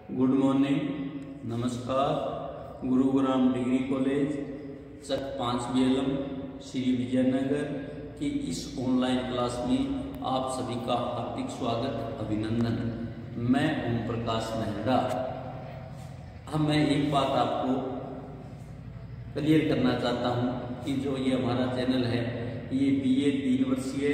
Good morning, नमस्कार। Gurugram degree college चक 5 BLM Shri Vijayanagar की इस ऑनलाइन क्लास में आप सभी का हार्दिक स्वागत, अभिनंदन। मैं ओम प्रकाश मेहरा। अब मैं एक बात आपको क्लियर करना चाहता हूँ कि जो ये हमारा चैनल है ये BA 3 वर्षीय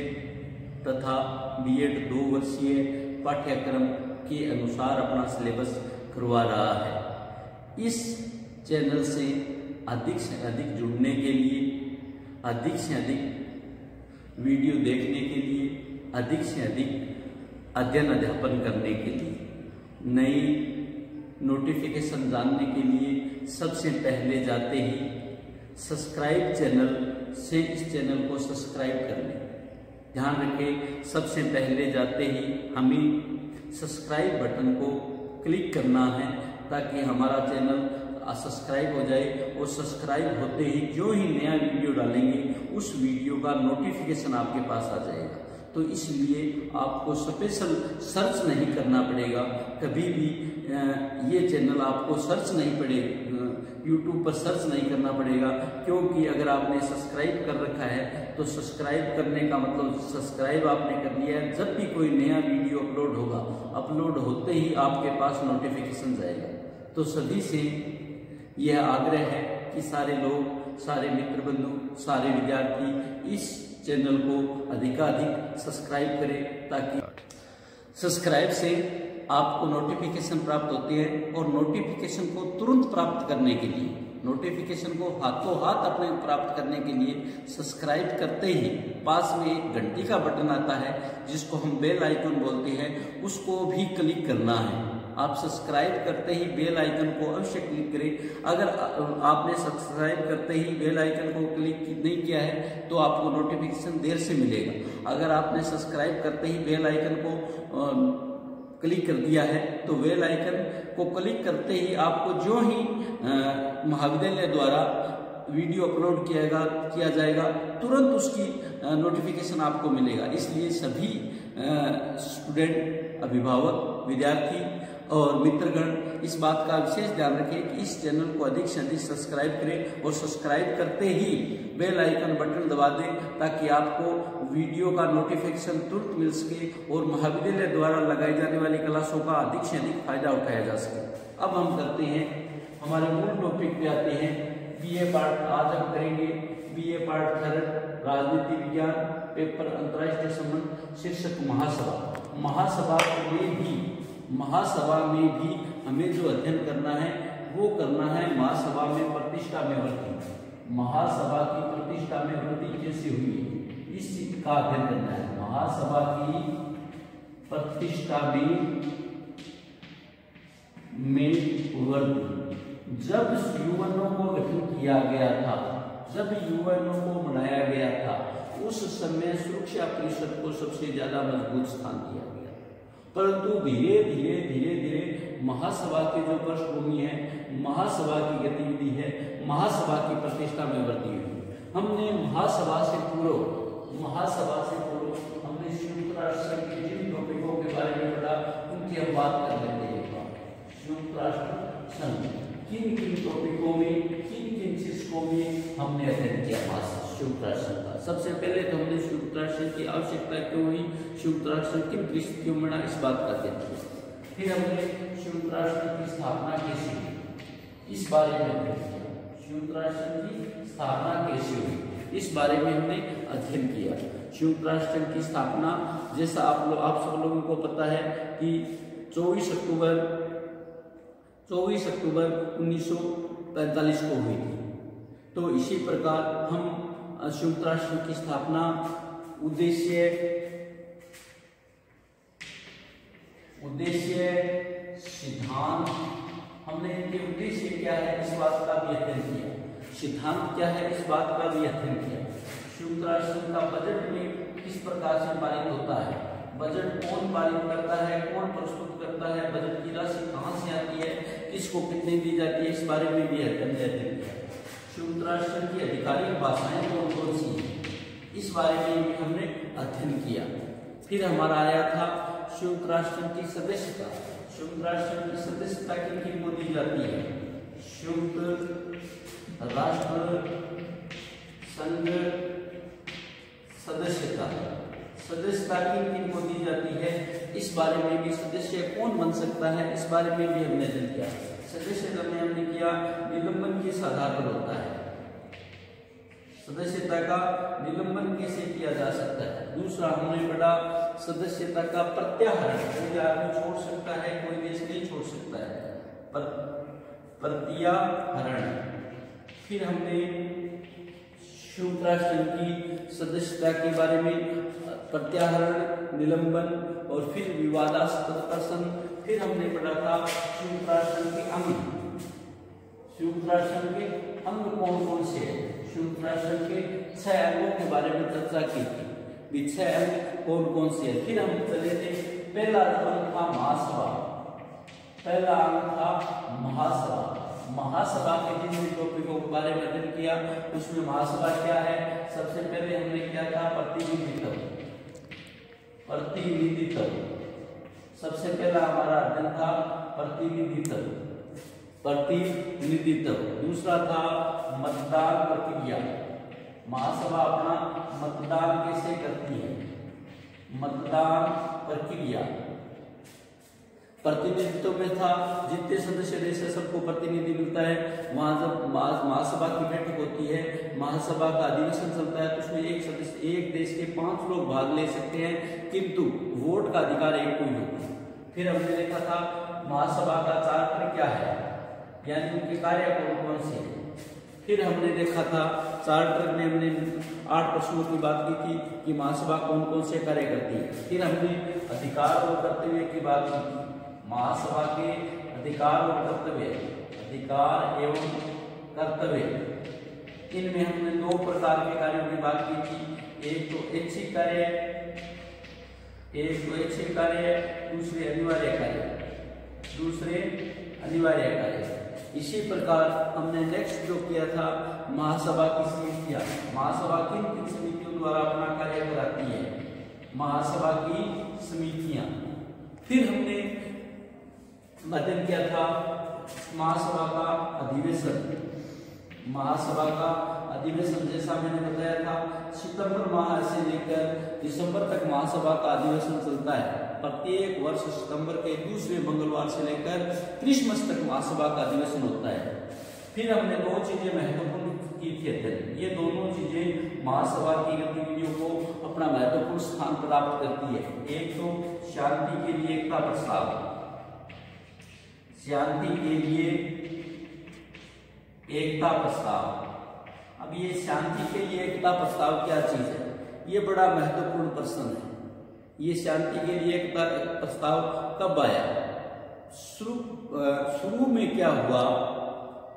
तथा BEd 2 वर्षीय पाठ्यक्रम के अनुसार अपना सिलेबस करवा रहा है। इस चैनल से अधिक जुड़ने के लिए, अधिक से अधिक वीडियो देखने के लिए, अधिक से अधिक अध्ययन अध्यापन करने के लिए, नई नोटिफिकेशन जानने के लिए सबसे पहले जाते ही सब्सक्राइब चैनल से इस चैनल को सब्सक्राइब कर लें। ध्यान रखें, सबसे पहले जाते ही हमें सब्सक्राइब बटन को क्लिक करना है ताकि हमारा चैनल सब्सक्राइब हो जाए और सब्सक्राइब होते ही जो ही नया वीडियो डालेंगे उस वीडियो का नोटिफिकेशन आपके पास आ जाएगा। तो इसलिए आपको स्पेशल सर्च नहीं करना पड़ेगा, कभी भी ये चैनल आपको सर्च नहीं पड़ेगा, यूट्यूब पर सर्च नहीं करना पड़ेगा, क्योंकि अगर आपने सब्सक्राइब कर रखा है तो सब्सक्राइब करने का मतलब सब्सक्राइब आपने कर लिया है। जब भी कोई नया वीडियो अपलोड होगा, अपलोड होते ही आपके पास नोटिफिकेशन जाएगा। तो सभी से यह आग्रह है कि सारे लोग, सारे मित्र बंधु, सारे विद्यार्थी इस चैनल को अधिकाधिक सब्सक्राइब करें, ताकि सब्सक्राइब से आपको नोटिफिकेशन प्राप्त होती है और नोटिफिकेशन को तुरंत प्राप्त करने के लिए, नोटिफिकेशन को हाथों हाथ अपने प्राप्त करने के लिए सब्सक्राइब करते ही पास में एक घंटी का बटन आता है जिसको हम बेल आइकन बोलते हैं, उसको भी क्लिक करना है। आप सब्सक्राइब करते ही बेल आइकन को अवश्य क्लिक करें। अगर आपने सब्सक्राइब करते ही बेल आइकन को क्लिक नहीं किया है तो आपको नोटिफिकेशन देर से मिलेगा। अगर आपने सब्सक्राइब करते ही बेल आइकन को क्लिक कर दिया है तो बेल आइकन को क्लिक करते ही आपको जो ही महाविद्यालय द्वारा वीडियो अपलोड किया जाएगा तुरंत उसकी नोटिफिकेशन आपको मिलेगा। इसलिए सभी स्टूडेंट, अभिभावक, विद्यार्थी और मित्रगण इस बात का विशेष ध्यान रखें कि इस चैनल को अधिक से अधिक सब्सक्राइब करें और सब्सक्राइब करते ही बेल आइकन बटन दबा दें ताकि आपको वीडियो का नोटिफिकेशन तुरंत मिल सके और महाविद्यालय द्वारा लगाई जाने वाली क्लासों का अधिक से अधिक फायदा उठाया जा सके। अब हम करते हैं, हमारे मूल टॉपिक पे आते हैं। BA पार्ट आज हम करेंगे BA पार्ट 3 राजनीति विज्ञान, पेपर अंतर्राष्ट्रीय संबंध, शीर्षक महासभा में भी हमें जो अध्ययन करना है वो करना है महासभा में प्रतिष्ठा में वृद्धि। महासभा की प्रतिष्ठा में वृद्धि कैसे हुई इस चीज का अध्ययन करना है। महासभा की प्रतिष्ठा में वृद्धि, जब यूएनओ को गठन किया गया था, जब यूएनओ को बनाया गया था, उस समय सुरक्षा परिषद को सबसे ज्यादा मजबूत स्थान दिया गया। परंतु धीरे धीरे महासभा की जो पृष्ठभूमि है, महासभा की गतिविधि है, महासभा की प्रतिष्ठा में वृद्धि हुई। हमने महासभा से पूर्व हमने संयुक्त राष्ट्र संघ के जिन टॉपिकों के बारे में पढ़ा उनकी हम बात कर लेते हैं। संयुक्त राष्ट्र संघ किन किन टॉपिकों में, किन किन शीर्षकों में हमने अध्ययन किया संयुक्त राष्ट्र संघ का। सबसे पहले तो हमने संयुक्त राष्ट्र संघ की आवश्यकता क्यों हुई, संयुक्त राष्ट्र संघ किन परिस्थितियों में बना, इस बात का अध्ययन किया। फिर हमने संयुक्त राष्ट्र की स्थापना कैसे हुई इस बारे में अध्ययन किया। संयुक्त राष्ट्र की स्थापना कैसे हुई इस बारे में हमने अध्ययन किया। संयुक्त राष्ट्र की स्थापना, जैसा आप सब लोगों को पता है कि 24 अक्टूबर 1945 को हुई थी। तो इसी प्रकार हम संयुक्त राष्ट्र की स्थापना, उद्देश्य, सिद्धांत, हमने इनके उद्देश्य क्या है इस बात का भी अध्ययन किया, सिद्धांत क्या है इस बात का भी अध्ययन किया। संयुक्त राष्ट्र का बजट में किस प्रकार से पारित होता है, बजट कौन पारित करता है, कौन प्रस्तुत करता है, बजट की राशि कहाँ से आती है, किसको कितनी दी जाती है, इस बारे में भी अध्ययन किया। संयुक्त राष्ट्र की आधिकारिक भाषाएं कौन कौन सी हैं इस बारे में भी हमने अध्ययन किया। फिर हमारा आया था संयुक्त राष्ट्र की सदस्यता। संयुक्त राष्ट्र संघ की सदस्यता किनको दी जाती है? संयुक्त राष्ट्र संघ सदस्यता किनको दी जाती है? इस बारे में भी सदस्य कौन बन सकता है, इस बारे में भी हमने अध्ययन किया। सदस्यता में हमने किया निलंबन किस आधार पर होता है, सदस्यता का निलंबन कैसे किया जा सकता है। दूसरा हमने पढ़ा सदस्यता का प्रत्याहरण, कोई आदमी छोड़ सकता है, कोई देश नहीं छोड़ सकता है, प्रत्याहरण। फिर हमने संयुक्त राष्ट्र संघ की सदस्यता के बारे में प्रत्याहरण, निलंबन और फिर विवादास्पद प्रश्न। फिर हमने पढ़ा था संयुक्त राष्ट्र संघ के अंग, संयुक्त राष्ट्र संघ के अंग कौन कौन से हैं। संयुक्त राष्ट्र संघ के 6 अंगों के बारे में चर्चा की थी, 6 अंग कौन कौन से हैं। फिर हम चले थे, पहला अंग था महासभा, पहला अंग था महासभा। महासभा के जिन टॉपिकों के बारे में अध्ययन किया उसमें महासभा क्या है, सबसे पहले हमने किया था प्रतिनिधित्व। सबसे पहला हमारा अध्ययन था प्रतिनिधित्व। दूसरा था मतदान प्रक्रिया, महासभा अपना मतदान कैसे करती है, मतदान प्रक्रिया। प्रतिनिधित्व में था जितने सदस्य देश है सबको प्रतिनिधि मिलता है। वहां जब महासभा की बैठक होती है, महासभा का अधिवेशन चलता है, तो उसमें एक देश के 5 लोग भाग ले सकते हैं, किंतु वोट का अधिकार एक को ही होता है। फिर हमने देखा था महासभा का चार्टर क्या है, यानी उनके कार्य कौन कौन से हैं। फिर हमने देखा था चार्टर में हमने 8 प्रश्नों की बात की थी कि महासभा कौन कौन से कार्य करती है। फिर हमने अधिकार और कर्तव्य की बात की थी, महासभा के अधिकार और कर्तव्य, अधिकार एवं कर्तव्य, इनमें हमने 2 प्रकार के कार्यों की बात की थी, एक तो ऐच्छिक कार्य, दूसरे अनिवार्य कार्य। इसी प्रकार हमने नेक्स्ट जो किया था महासभा की समितियां, महासभा किन किन समितियों द्वारा अपना कार्य कराती है, महासभा की समितियां। फिर हमने अध्ययन किया था महासभा का अधिवेशन। महासभा का अधिवेशन जैसा मैंने बताया था सितंबर माह से लेकर दिसंबर तक महासभा का अधिवेशन चलता है। प्रत्येक वर्ष सितंबर के दूसरे मंगलवार से लेकर क्रिसमस तक महासभा का अधिवेशन होता है। फिर हमने 2 चीजें महत्वपूर्ण की थी अध्ययन, ये दोनों चीजें महासभा की गतिविधियों को अपना महत्वपूर्ण स्थान प्राप्त करती है। एक तो शांति के लिए एकता प्रस्ताव, शांति के लिए एकता प्रस्ताव। अब ये शांति के लिए एकता प्रस्ताव क्या चीज है, ये बड़ा महत्वपूर्ण प्रश्न है। ये शांति के लिए एकता प्रस्ताव कब आया, शुरू में क्या हुआ,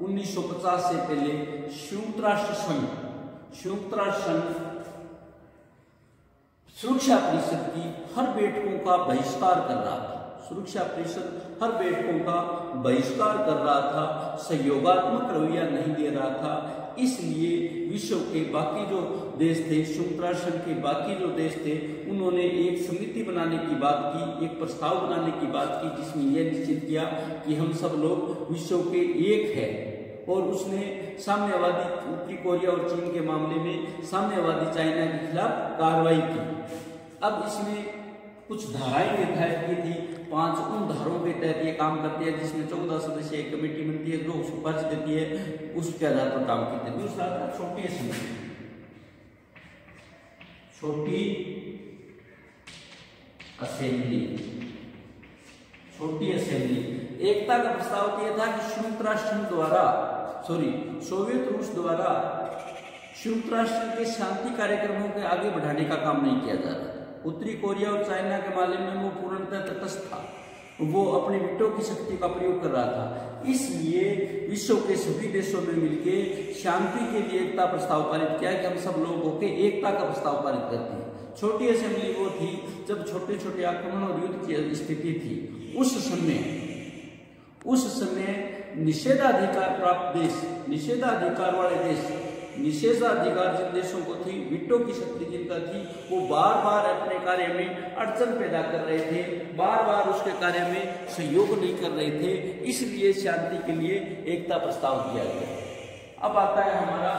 1950 से पहले संयुक्त राष्ट्र संघ सुरक्षा परिषद की हर बैठकों का बहिष्कार कर रहा था। सुरक्षा परिषद हर बैठकों का बहिष्कार कर रहा था, सहयोगात्मक रवैया नहीं दे रहा था। इसलिए विश्व के बाकी जो देश थे, संयुक्त राष्ट्र संघ के बाकी जो देश थे, उन्होंने एक समिति बनाने की बात की, एक प्रस्ताव बनाने की बात की, जिसमें यह निश्चित किया कि हम सब लोग विश्व के एक है। और उसने साम्यवादी उत्तरी कोरिया और चीन के मामले में साम्यवादी चाइना के खिलाफ कार्रवाई की। अब इसमें कुछ धाराएं निर्धारित की थी, 5 उन धाराओं के तहत ये काम करती है, जिसमें 14 सदस्यीय कमेटी बनती है जो सिफारिश देती है, उसके आधार पर काम करते हैं। दूसरा था छोटी असेंबली। एकता का प्रस्ताव यह था कि संयुक्त राष्ट्र द्वारा सोवियत रूस द्वारा संयुक्त राष्ट्र के शांति कार्यक्रमों के आगे बढ़ाने का काम नहीं किया जा रहा। उत्तरी कोरिया और चाइना के मामले में वो पूर्णतः तटस्थ था, वो अपनी वीटो की शक्ति का प्रयोग कर रहा था। इसलिए विश्व के सभी देशों में मिलकर शांति के लिए एकता प्रस्ताव पारित किया कि हम सब लोग होकर एकता का प्रस्ताव पारित करते हैं। छोटी असेंबली वो थी जब छोटे छोटे आक्रमण और युद्ध की स्थिति थी। उस समय निषेधाधिकार प्राप्त देश, निषेधाधिकार वाले देश निषेधाधिकार जिन देशों को थी, वीटो की शक्ति जिनका थी, वो बार बार अपने कार्य में अड़चन पैदा कर रहे थे, बार बार उसके कार्य में सहयोग नहीं कर रहे थे, इसलिए शांति के लिए एकता प्रस्ताव दिया गया। अब आता है हमारा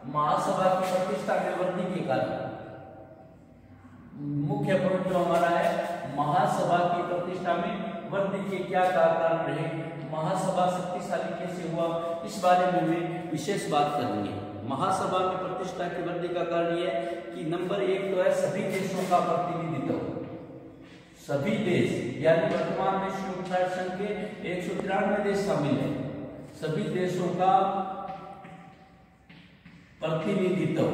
महासभा की प्रतिष्ठा में वृद्धि के कारण। मुख्य पॉइंट जो हमारा है, महासभा की प्रतिष्ठा में वृद्धि के क्या कारण रहे, महासभा शक्तिशाली कैसे हुआ, इस बारे में हमें विशेष बात करनी है। महासभा में प्रतिष्ठा की वृद्धि का कारण यह है कि नंबर 1 तो है सभी देशों का प्रतिनिधित्व। सभी देश, यानी वर्तमान में संयुक्त राष्ट्र संघ के 193 देश शामिल हैं, सभी देशों का प्रतिनिधित्व,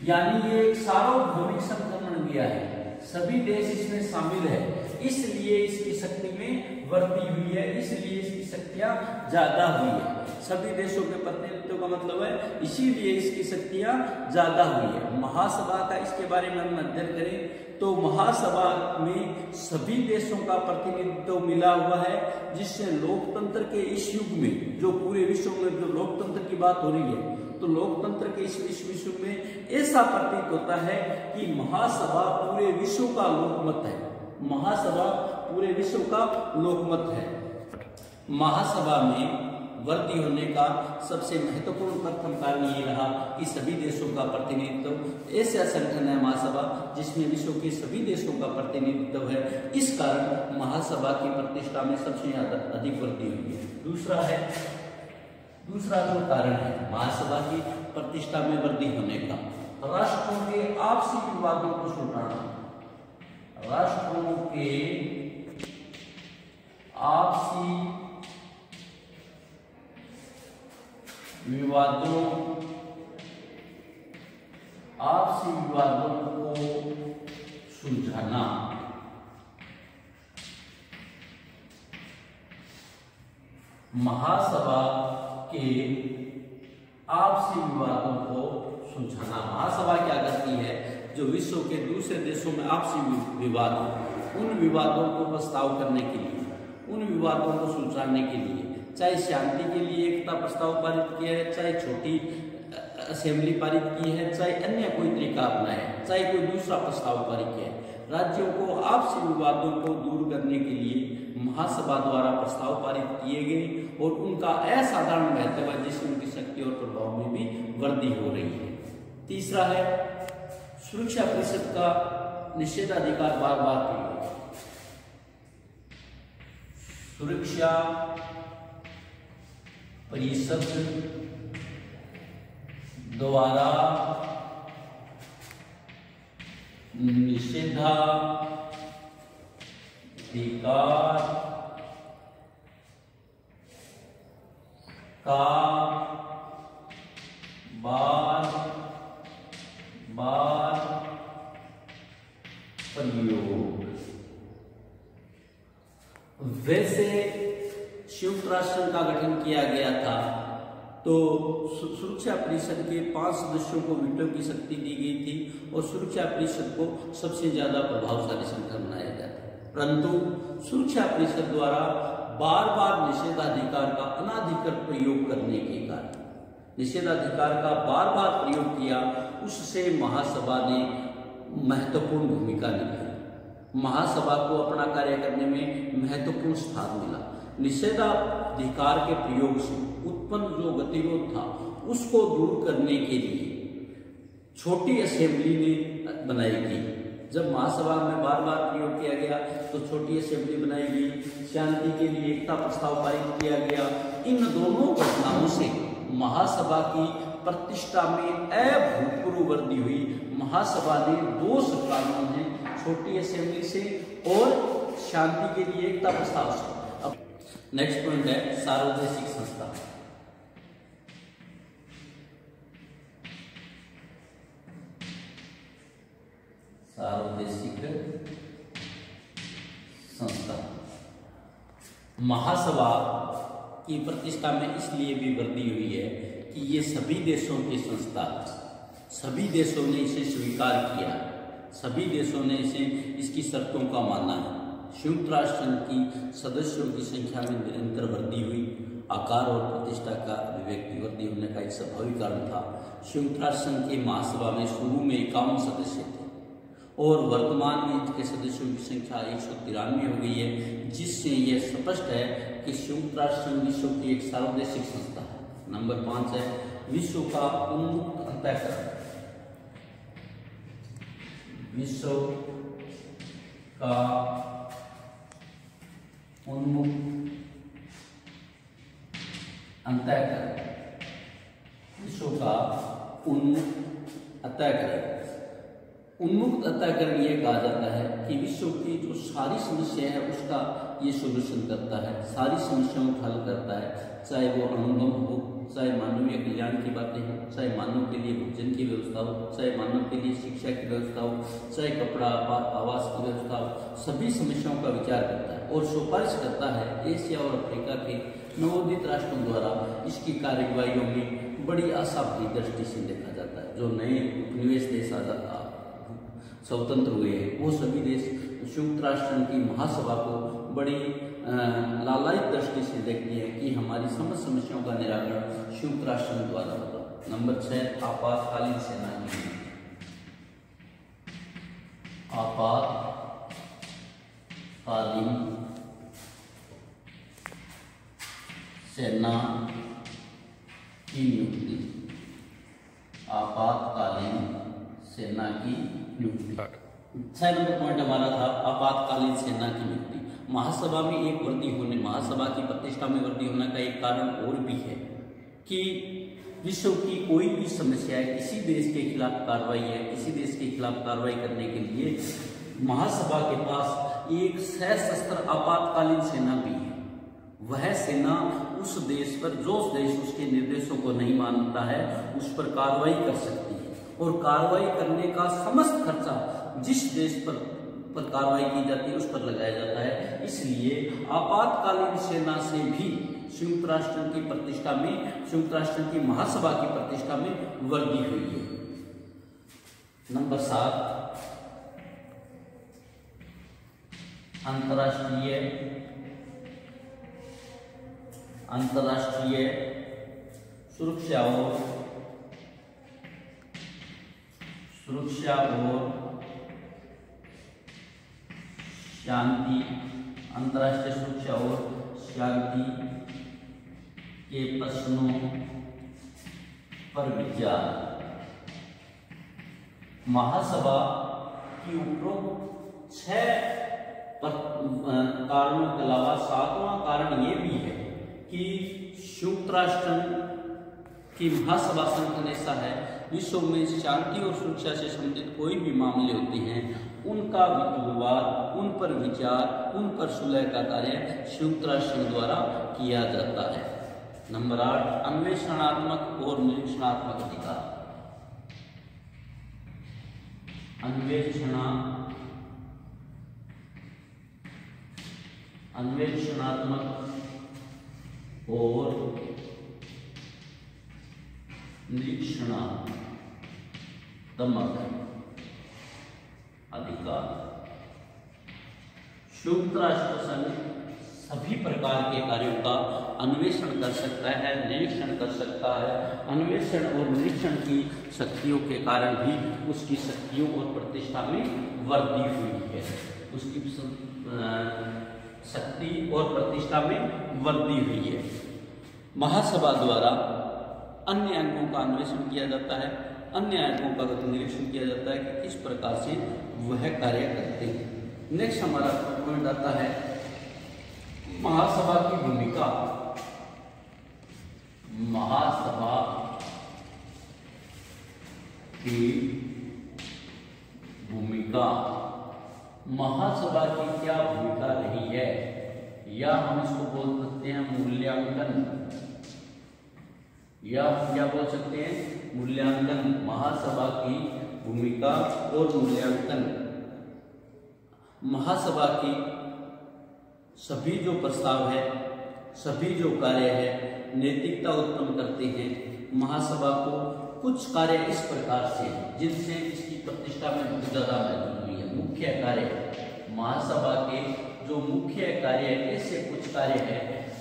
यानी ये एक सार्वभौमिक संगठन बन गया है, सभी देश इसमें शामिल है, इसलिए इसकी शक्ति में वृद्धि हुई है, इसलिए इसकी शक्तियां ज्यादा हुई है। सभी देशों के प्रतिनिधित्व का मतलब है इसीलिए इसकी शक्तियां ज्यादा हुई है। महासभा का इसके बारे में हम अध्ययन करें तो महासभा में सभी देशों का प्रतिनिधित्व मिला हुआ है, जिससे लोकतंत्र के इस युग में, जो पूरे विश्व में जो लोकतंत्र की बात हो रही है, तो लोकतंत्र के इस विश्व में ऐसा प्रतीत होता है कि महासभा पूरे विश्व का लोकमत है। महासभा पूरे विश्व का लोकमत है। महासभा में वृद्धि होने का सबसे महत्वपूर्ण प्रथम कारण ये रहा कि सभी देशों का प्रतिनिधित्व, ऐसा संगठन है महासभा जिसमें विश्व के सभी देशों का प्रतिनिधित्व है, इस कारण महासभा की प्रतिष्ठा में सबसे ज्यादा अधिक वृद्धि हुई है। दूसरा जो कारण है महासभा की प्रतिष्ठा में वृद्धि होने का, राष्ट्रों के आपसी विवादों को सुलझाना। राष्ट्रों के आपसी विवादों को सुलझाना। महासभा के आपसी विवादों को सुलझाना। महासभा क्या करती है, जो विश्व के दूसरे देशों में आपसी विवाद हो, उन विवादों को प्रस्ताव करने के लिए, उन विवादों को सुलझाने के लिए, चाहे शांति के लिए एकता प्रस्ताव पारित किया है, चाहे छोटी असेंबली पारित की है, चाहे अन्य कोई तरीका अपनाया है, चाहे कोई दूसरा प्रस्ताव पारित किया है, राज्यों को आपसी विवादों को दूर करने के लिए महासभा द्वारा प्रस्ताव पारित किए गए और उनका असाधारण महत्व है, जिससे उनकी शक्ति और प्रभाव में भी वृद्धि हो रही है। तीसरा है सुरक्षा परिषद का निषेधाधिकार बार बार प्रयोग। सुरक्षा परिषद द्वारा निषेधाधिकार का बार बार प्रयोग। वैसे संयुक्त राष्ट्र का गठन किया गया था तो सुरक्षा परिषद के 5 सदस्यों को वीटो की शक्ति दी गई थी और सुरक्षा परिषद को सबसे ज्यादा प्रभावशाली संगठन बनाया गया था, परंतु सुरक्षा परिषद द्वारा बार बार निषेधाधिकार का अनाधिकृत प्रयोग करने के कारण, निषेधाधिकार का बार बार प्रयोग किया, उससे महासभा ने महत्वपूर्ण भूमिका निभाई। महासभा को अपना कार्य करने में महत्वपूर्ण स्थान मिला। निषेधाधिकार के प्रयोग से उत्पन्न जो गतिरोध था उसको दूर करने के लिए छोटी असेंबली ने बनाई गई। जब महासभा में बार बार प्रयोग किया गया तो छोटी असेंबली बनाई गई, शांति के लिए एकता प्रस्ताव पारित किया गया। इन दोनों घटनाओं से महासभा की प्रतिष्ठा में अभूतपूर्व वृद्धि हुई। महासभा ने 2 कानून हैं, छोटी असेंबली से और शांति के लिए एकता प्रस्ताव से। अब नेक्स्ट पॉइंट है सार्वदेशिक संस्था। सार्वदेशिक संस्था महासभा की प्रतिष्ठा में इसलिए भी वृद्धि हुई है कि ये सभी देशों की संस्था, सभी देशों ने इसे स्वीकार किया, सभी देशों ने इसे इसकी शर्तों का माना है। संयुक्त राष्ट्र संघ की सदस्यों की संख्या में निरंतर वृद्धि हुई आकार और प्रतिष्ठा का अभिव्यक्ति वृद्धि होने का एक स्वाभाविक कारण था। संयुक्त राष्ट्र संघ की महासभा में शुरू में 51 सदस्य थे और वर्तमान में इसके सदस्यों की संख्या 193 हो गई है, जिससे यह स्पष्ट है कि संयुक्त राष्ट्र संघ विश्व की एक सार्वदेशिक संस्था है। नंबर 5 है विश्व का उन्मुक्त अंतःकरण। विश्व का उन्मुक्त अंतःकरण। विश्व का उन्मुक्त अंतःकरण। उन्मुक्त अंतःकरण यह कहा जाता है कि विश्व की जो सारी समस्या है उसका ये सोल्यूशन करता है, सारी समस्याओं का हल करता है, चाहे वो अनुगम हो, चाहे मानवीय कल्याण की बातें हो, चाहे मानव के लिए भोजन की व्यवस्था हो, चाहे मानव के लिए शिक्षा की व्यवस्था हो, चाहे कपड़ा आवास की व्यवस्था हो, सभी समस्याओं का विचार करता है और सिफारिश करता है। एशिया और अफ्रीका के नवोदित राष्ट्रों द्वारा इसकी कार्यवाहियों में बड़ी आशावादी दृष्टि से देखा जाता है। जो नए उपनिवेश देश स्वतंत्र हुए हैं वो सभी देश संयुक्त राष्ट्र संघ की महासभा को बड़ी लालायित दृष्टि से देखती है कि हमारी समस्त समस्याओं का निराकरण संयुक्त राष्ट्र संघ द्वारा होगा। नंबर 6 आपातकालीन सेना की नियुक्ति। आपातकालीन सेना की नियुक्ति। आपातकालीन सेना की नियुक्ति। 6 नंबर पॉइंट हमारा था आपातकालीन सेना की नियुक्ति। महासभा में एक वृद्धि होने, महासभा की प्रतिष्ठा में वृद्धि होने का एक कारण और भी है कि विश्व की कोई भी समस्या है, किसी देश के खिलाफ कार्रवाई है, किसी देश के खिलाफ कार्रवाई करने के लिए महासभा के पास एक सशस्त्र आपातकालीन सेना भी है। वह सेना उस देश पर, जो देश उसके निर्देशों को नहीं मानता है, उस पर कार्रवाई कर सकती है और कार्रवाई करने का समस्त खर्चा जिस देश पर कार्रवाई की जाती है उस पर लगाया जाता है। इसलिए आपातकालीन सेना से भी संयुक्त राष्ट्र की प्रतिष्ठा में, संयुक्त राष्ट्र की महासभा की प्रतिष्ठा में वृद्धि हुई है। नंबर 7 अंतर्राष्ट्रीय सुरक्षा और शांति। अंतर्राष्ट्रीय सुरक्षा और शांति के प्रश्नों पर विचार। महासभा की उपरोक्त 6 कारणों के अलावा 7वां कारण ये भी है कि संयुक्त राष्ट्र की महासभा संगठन ऐसा है, विश्व में शांति और सुरक्षा से संबंधित कोई भी मामले होते हैं उनका विवाद, उन पर विचार, उन पर सुलह का कार्य संयुक्त राष्ट्र द्वारा किया जाता है। नंबर 8 अन्वेषणात्मक और निरीक्षणात्मक अधिकार। अन्वेषणात्मक और निरीक्षणात्मक अधिकार। संयुक्त राष्ट्र संघ सभी प्रकार के कार्यों का अन्वेषण कर सकता है, निरीक्षण कर सकता है। अन्वेषण और निरीक्षण की शक्तियों के कारण भी उसकी शक्तियों और प्रतिष्ठा में वृद्धि हुई है। उसकी शक्ति और प्रतिष्ठा में वृद्धि हुई है। महासभा द्वारा अन्य अंगों का अन्वेषण किया जाता है, अन्य अंगों का निरीक्षण किया जाता है कि किस प्रकार से वह कार्य करते हैं। नेक्स्ट हमारा पॉइंट आता है महासभा की भूमिका। महासभा की भूमिका। महासभा की क्या भूमिका रही है, या हम इसको बोल सकते हैं मूल्यांकन, या क्या बोल सकते हैं मूल्यांकन। महासभा की भूमिका और मूल्यांकन। महासभा की सभी जो प्रस्ताव है, सभी जो कार्य है, नैतिकता उत्पन्न करते हैं। महासभा को कुछ कार्य इस प्रकार से जिनसे इसकी प्रतिष्ठा में बहुत ज्यादा महत्व हुई है। मुख्य कार्य, महासभा के जो मुख्य कार्य, ऐसे कुछ कार्य है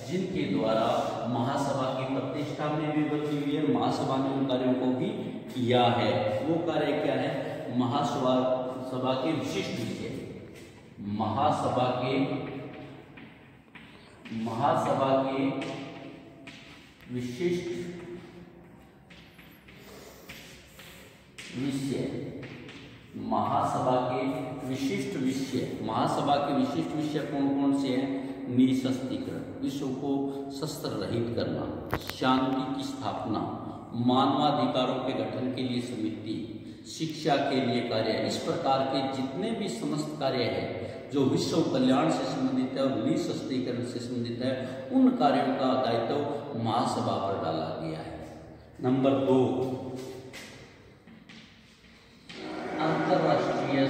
जिनके द्वारा महासभा की प्रतिष्ठा में भी वृद्धि हुई है, महासभा ने उन कार्यों को भी किया है। वो कार्य क्या है? महासभा के विशिष्ट विषय, महासभा के विशिष्ट विषय, महासभा के विशिष्ट विषय कौन कौन से हैं? निःशस्त्रीकरण, विश्व को शस्त्र रहित करना, शांति की स्थापना, मानवाधिकारों के गठन के लिए समिति, शिक्षा के लिए कार्य। इस प्रकार के जितने भी समस्त कार्य हैं जो विश्व कल्याण से संबंधित है और निःशस्त्रीकरण से संबंधित है, उन कार्यों का दायित्व महासभा पर डाला गया है। नंबर 2, अंतरराष्ट्रीय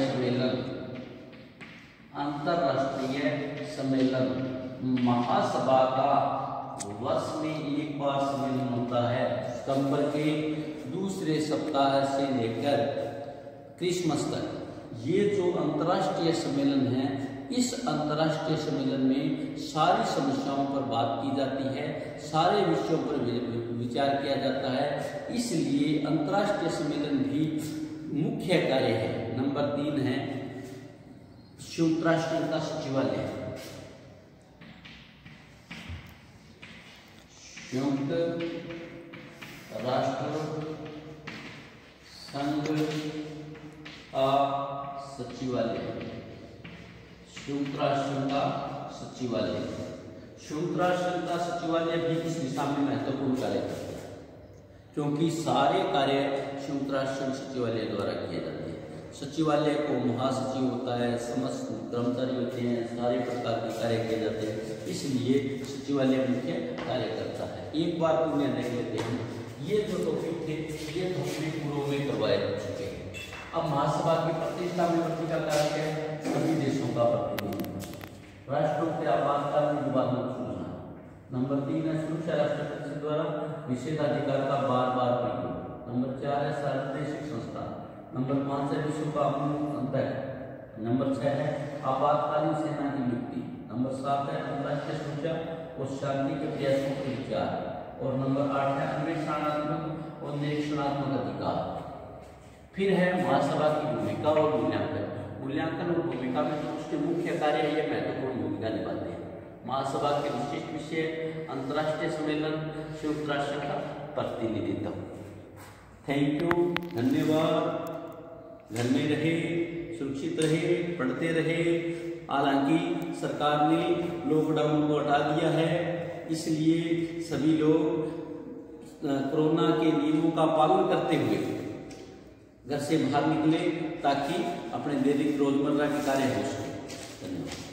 सम्मेलन। महासभा का वर्ष में एक बार सम्मेलन होता है। सितंबर के दूसरे सप्ताह से लेकर क्रिसमस तक ये जो अंतर्राष्ट्रीय सम्मेलन है, इस अंतर्राष्ट्रीय सम्मेलन में सारी समस्याओं पर बात की जाती है, सारे विषयों पर विचार किया जाता है। इसलिए अंतर्राष्ट्रीय सम्मेलन भी मुख्य कार्य है। नंबर 3 है संयुक्त राष्ट्र का सचिवालय। संयुक्त राष्ट्र संघ का सचिवालय, संयुक्त राष्ट्र का सचिवालय। संयुक्त राष्ट्र का सचिवालय भी इस दिशा में महत्वपूर्ण कार्य करता है, क्योंकि सारे कार्य संयुक्त राष्ट्र सचिवालय द्वारा किए जाते हैं। सचिवालय को महासचिव होता है, समस्त कर्मचारी होते हैं, सारे प्रकार के कार्य किए जाते हैं, इसलिए सचिवालय मुख्य कार्य करता है। एक बार तो निर्णय लेते हैं, ये जो टॉपिक थे ये तो हमने पूर्व में करवाए जा चुके हैं। अब महासभा की प्रतिष्ठा में वृद्धि का कार्य क्या है? सभी देशों का प्रतिनिधित्व, राष्ट्रों के आपातकालीन विवादों को सुलझाना। नंबर 3 है सुरक्षा राष्ट्र परिषद द्वारा निषेधाधिकार का बार प्रयोग। नंबर 4 है सार्वदेशिक संस्था। नंबर 5 है विश्व का अंतर। नंबर 6 है आपातकालीन सेना की नियुक्ति। नंबर 7 है अंतर्राष्ट्रीय सुरक्षा और शांति के प्रयासों के विचार। और नंबर 8 है अन्वेषणात्मक और निरीक्षणात्मक अधिकार। फिर है महासभा की भूमिका और मूल्यांकन और भूमिका में जो उसके मुख्य कार्य है, ये महत्वपूर्ण भूमिका निभाते हैं। महासभा के विशिष्ट विषय, अंतर्राष्ट्रीय सम्मेलन, संयुक्त राष्ट्र का प्रतिनिधित्व। थैंक यू, धन्यवाद। घर में रहे, सुरक्षित रहे, पढ़ते रहे। हालांकि सरकार ने लॉकडाउन को हटा दिया है, इसलिए सभी लोग कोरोना के नियमों का पालन करते हुए घर से बाहर निकले ताकि अपने दैनिक रोजमर्रा के कार्य हो सके। धन्यवाद।